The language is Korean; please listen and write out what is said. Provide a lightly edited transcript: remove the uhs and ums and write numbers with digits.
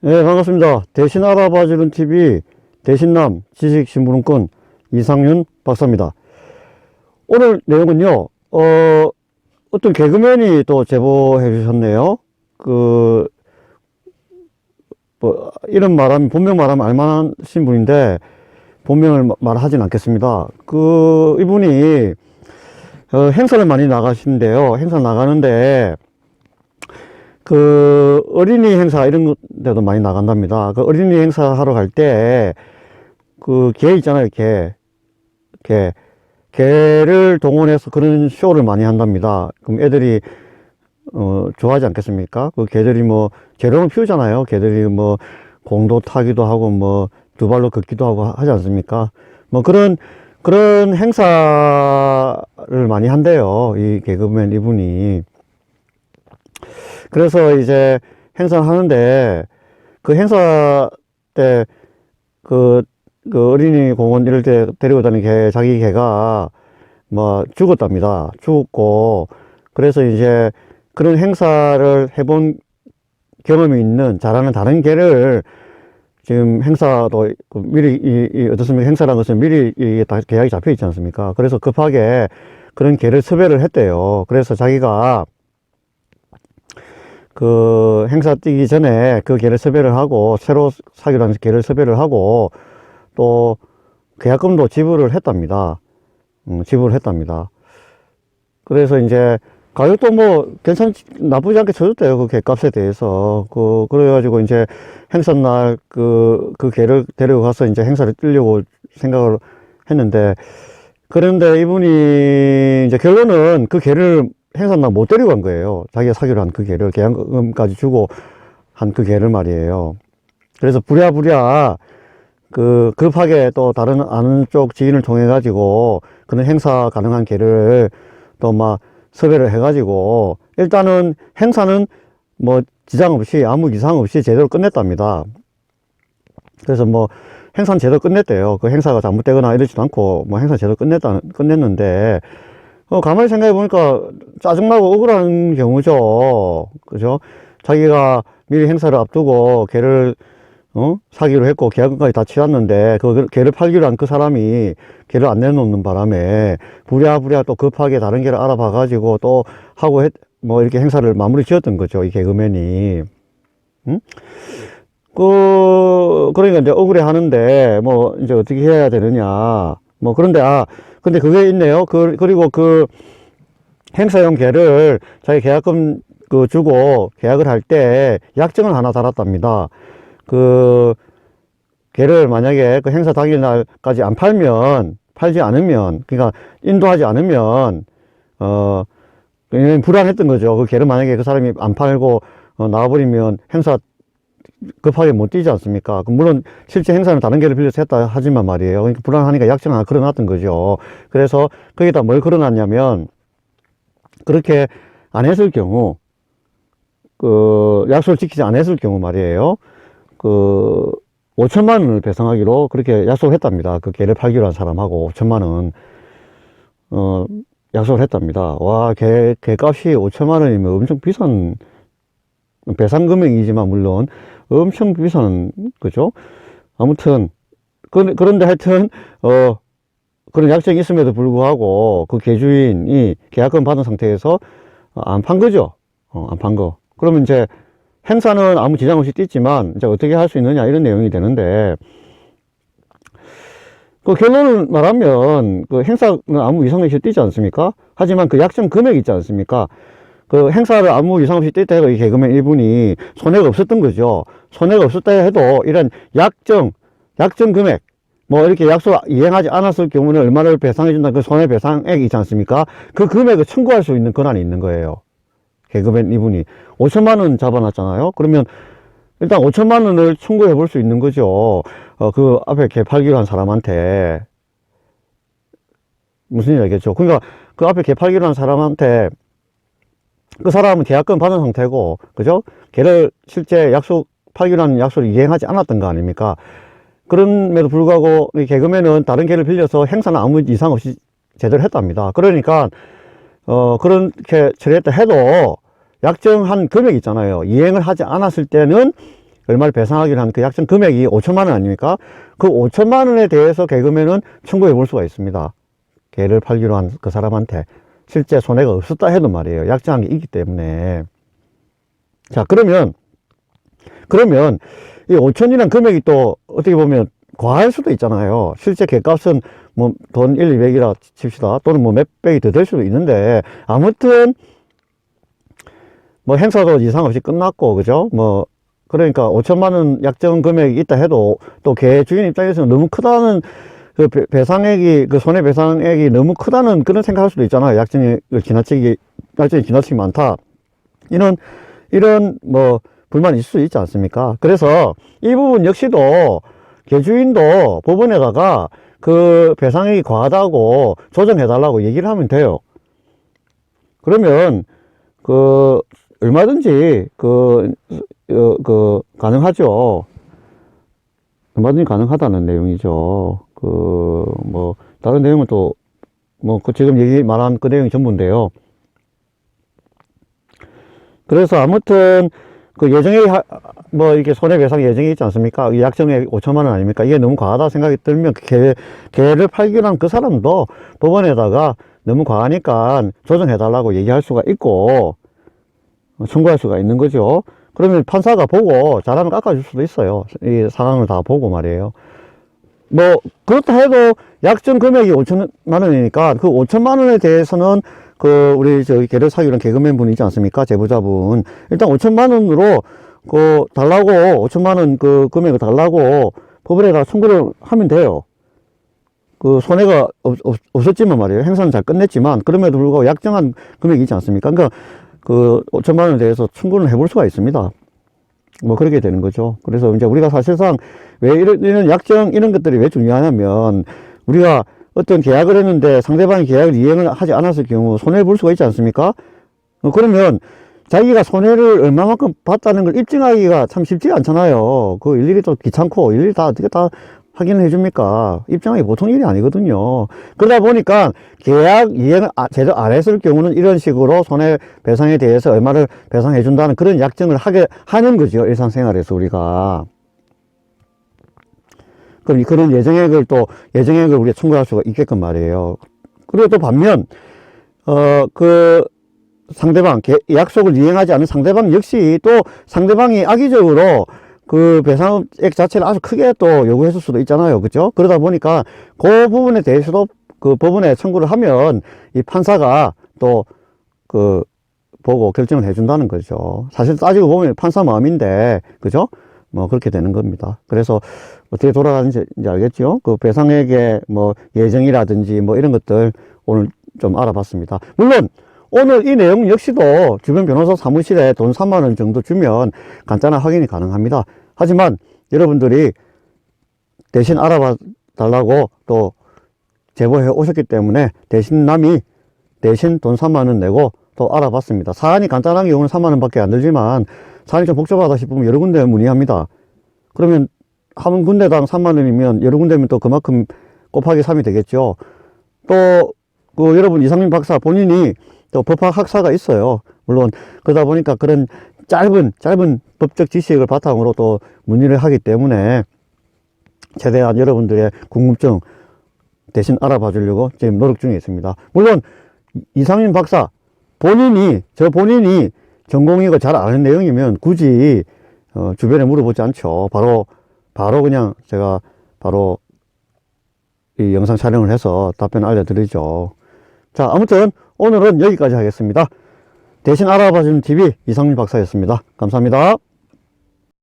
네, 반갑습니다. 대신 알아봐주는 TV 대신남 지식신문권 이상윤 박사입니다. 오늘 내용은요, 어떤 개그맨이 또 제보해 주셨네요. 이런 말하면, 본명 말하면 알만하신 분인데, 본명을 말하진 않겠습니다. 이분이, 행사를 많이 나가시는데요. 행사 나가는데, 어린이 행사 이런 데도 많이 나간답니다. 어린이 행사 하러 갈 때, 개 있잖아요, 개를 동원해서 그런 쇼를 많이 한답니다. 그럼 애들이, 좋아하지 않겠습니까? 개들이 재롱을 피우잖아요. 개들이 공도 타기도 하고, 두 발로 걷기도 하고 하지 않습니까? 그런 행사를 많이 한대요. 이 개그맨 이분이. 그래서 이제 행사를 하는데, 그 행사 때, 어린이 공원 이럴 때 데리고 다니는 자기 개가, 죽었답니다. 죽었고, 그래서 이제 그런 행사를 해본 경험이 있는, 잘하는 다른 개를 지금 행사도 미리, 어떻습니까? 행사라는 것은 미리 이게 다 계약이 잡혀 있지 않습니까? 그래서 급하게 그런 개를 섭외를 했대요. 그래서 자기가 행사 뛰기 전에 그 개를 섭외를 하고, 새로 사기로 한 개를 섭외를 하고, 또, 계약금도 지불을 했답니다. 지불을 했답니다. 그래서 이제, 가격도 나쁘지 않게 쳐줬대요. 그 개값에 대해서. 그래가지고 이제 행사날 그 개를 데리고 가서 이제 행사를 뛰려고 생각을 했는데, 그런데 이분이 이제 결론은 그 개를 행사날 못 데리고 간 거예요. 자기가 사기로 한 그 개를, 계약금까지 주고 한 그 개를 말이에요. 그래서 부랴부랴 급하게 또 다른 아는 쪽 지인을 통해 가지고 그런 행사 가능한 개를 또 섭외를 해 가지고 일단은 행사는 지장 없이 아무 이상 없이 제대로 끝냈답니다. 그래서 행사는 제대로 끝냈대요. 그 행사가 잘못되거나 이러지도 않고 행사 제대로 끝냈는데 가만히 생각해 보니까 짜증나고 억울한 경우죠. 그죠? 자기가 미리 행사를 앞두고 개를 사기로 했고 계약금까지 다 치렀는데 개를 팔기로 한 그 사람이 개를 안 내놓는 바람에 부랴부랴 또 급하게 다른 개를 알아봐 가지고 또 하고 이렇게 행사를 마무리 지었던 거죠. 이 개그맨이. 응? 그러니까 이제 억울해 하는데 이제 어떻게 해야 되느냐. 근데 그게 있네요. 그리고 행사용 개를 자기 계약금 주고 계약을 할 때 약정을 하나 달았답니다. 개를 만약에 그 행사 당일날까지 팔지 않으면, 그러니까 인도하지 않으면, 불안했던 거죠. 그 개를 만약에 그 사람이 안 팔고, 나와버리면 행사 급하게 못 뛰지 않습니까? 물론 실제 행사는 다른 개를 빌려서 했다 하지만 말이에요. 그러니까 불안하니까 약정을 하나 걸어놨던 거죠. 그래서 거기다 뭘 걸어놨냐면, 그렇게 안 했을 경우, 약속을 지키지 않았을 경우 말이에요. 5천만 원을 배상하기로 그렇게 약속을 했답니다. 그 개를 팔기로 한 사람하고 5천만 원, 약속을 했답니다. 와, 개값이 5천만 원이면 엄청 비싼, 배상 금액이지만 물론 엄청 비싼, 그죠? 아무튼, 그런데 하여튼, 그런 약정이 있음에도 불구하고 그 개주인이 계약금 받은 상태에서 안 판 거죠. 안 판 거. 그러면 이제 행사는 아무 지장 없이 뛰지만 이제 어떻게 할 수 있느냐 이런 내용이 되는데, 결론을 말하면 행사는 아무 이상 없이 뛰지 않습니까? 하지만 그 약정 금액이 있지 않습니까? 행사를 아무 이상 없이 뛸 때 해도 이 개그맨 일분이 손해가 없었던 거죠. 손해가 없었다 해도 이런 약정 금액, 이렇게 약속 이행하지 않았을 경우는 얼마를 배상해준다, 그 손해배상액이 있지 않습니까? 그 금액을 청구할 수 있는 권한이 있는 거예요. 개그맨 이분이 5천만 원 잡아놨잖아요. 그러면 일단 5천만 원을 청구해 볼 수 있는 거죠. 그 앞에 개 팔기로 한 사람한테. 무슨 일 알겠죠? 그러니까 그 앞에 개 팔기로 한 사람한테, 그 사람은 계약금 받은 상태고, 그죠? 개를 실제 팔기로 한 약속을 이행하지 않았던 거 아닙니까? 그럼에도 불구하고 이 개그맨은 다른 개를 빌려서 행사는 아무 이상 없이 제대로 했답니다. 그러니까 그렇게 처리했다 해도 약정한 금액 있잖아요. 이행을 하지 않았을 때는 얼마를 배상하기로 한 그 약정 금액이 5천만 원 아닙니까? 그 5천만 원에 대해서 개그맨은 청구해 볼 수가 있습니다. 개를 팔기로 한 그 사람한테 실제 손해가 없었다 해도 말이에요. 약정한 게 있기 때문에. 자, 그러면 이 5천이라는 금액이 또 어떻게 보면 과할 수도 있잖아요. 실제 개값은 뭐 돈 1, 200이라 칩시다. 또는 뭐 몇 백이 더 될 수도 있는데, 아무튼 뭐 행사도 이상 없이 끝났고, 그죠? 뭐 그러니까 5천만 원 약정 금액이 있다 해도 또 개 주인 입장에서는 너무 크다는 그 배상액이, 그 손해배상액이 너무 크다는 그런 생각할 수도 있잖아요. 약정이 지나치게 많다. 이런 뭐 불만이 있을 수 있지 않습니까? 그래서 이 부분 역시도 개주인도 법원에다가 그 배상액이 과하다고 조정해달라고 얘기를 하면 돼요. 그러면 얼마든지 가능하죠. 얼마든지 가능하다는 내용이죠. 뭐 다른 내용은 또 뭐 지금 말한 그 내용이 전부인데요. 그래서 아무튼 그 예정액이 뭐 이렇게 손해배상 예정이 있지 않습니까? 이 약정액 5천만 원 아닙니까? 이게 너무 과하다 생각이 들면 개를 팔기로 한 그 사람도 법원에다가 너무 과하니까 조정해달라고 얘기할 수가 있고 청구할 수가 있는 거죠. 그러면 판사가 보고 잘하면 깎아줄 수도 있어요. 이 상황을 다 보고 말이에요. 뭐 그렇다 해도 약정 금액이 5천만 원이니까 그 5천만 원에 대해서는 우리 개를 사기로 한 개그맨 분 있지 않습니까? 제보자분. 일단 5천만 원으로 달라고, 5천만 원 그 금액을 달라고 법원에다 청구를 하면 돼요. 손해가 없었지만 말이에요. 행사는 잘 끝냈지만, 그럼에도 불구하고 약정한 금액이 있지 않습니까? 그러니까 5천만 원에 대해서 청구를 해볼 수가 있습니다. 뭐 그렇게 되는 거죠. 그래서 이제 우리가 사실상 왜 이런 약정, 이런 것들이 왜 중요하냐면, 우리가 어떤 계약을 했는데 상대방이 계약을 이행을 하지 않았을 경우 손해를 볼 수가 있지 않습니까? 그러면 자기가 손해를 얼마만큼 봤다는 걸 입증하기가 참 쉽지가 않잖아요. 일일이 또 귀찮고 일일이 어떻게 다 확인을 해줍니까? 입증하기 보통 일이 아니거든요. 그러다 보니까 계약 이행을 제대로 안 했을 경우는 이런 식으로 손해배상에 대해서 얼마를 배상해준다는 그런 약정을 하는 거죠. 일상생활에서 우리가. 그럼 그런 예정액을 우리가 청구할 수가 있게끔 말이에요. 그리고 또 반면, 상대방, 약속을 이행하지 않은 상대방 역시 또 상대방이 악의적으로 그 배상액 자체를 아주 크게 또 요구했을 수도 있잖아요. 그죠? 그러다 보니까 그 부분에 대해서도 그 법원에 청구를 하면 이 판사가 또 보고 결정을 해준다는 거죠. 사실 따지고 보면 판사 마음인데, 그죠? 뭐 그렇게 되는 겁니다. 그래서 어떻게 돌아가는지 알겠죠? 그 배상액의 뭐 예정이라든지 뭐 이런 것들 오늘 좀 알아봤습니다. 물론 오늘 이 내용 역시도 주변 변호사 사무실에 돈 3만 원 정도 주면 간단한 확인이 가능합니다. 하지만 여러분들이 대신 알아봐 달라고 또 제보해 오셨기 때문에 남이 대신 돈 3만 원 내고 또 알아봤습니다. 사안이 간단한 경우는 3만 원 밖에 안 들지만 사안이 좀 복잡하다 싶으면 여러 군데 문의합니다. 그러면 한 군데당 3만 원이면 여러 군데면 또 그만큼 곱하기 3이 되겠죠. 또 여러분 이상민 박사 본인이 또 법학 학사가 있어요. 물론 그러다 보니까 그런 짧은 법적 지식을 바탕으로 또 문의를 하기 때문에 최대한 여러분들의 궁금증 대신 알아봐 주려고 지금 노력 중에 있습니다. 물론 이상민 박사 본인이 전공이고 잘 아는 내용이면 굳이 주변에 물어보지 않죠. 바로 그냥 제가 바로 이 영상 촬영을 해서 답변 알려드리죠. 자, 아무튼 오늘은 여기까지 하겠습니다. 대신 알아봐주는 TV 이상민 박사였습니다. 감사합니다.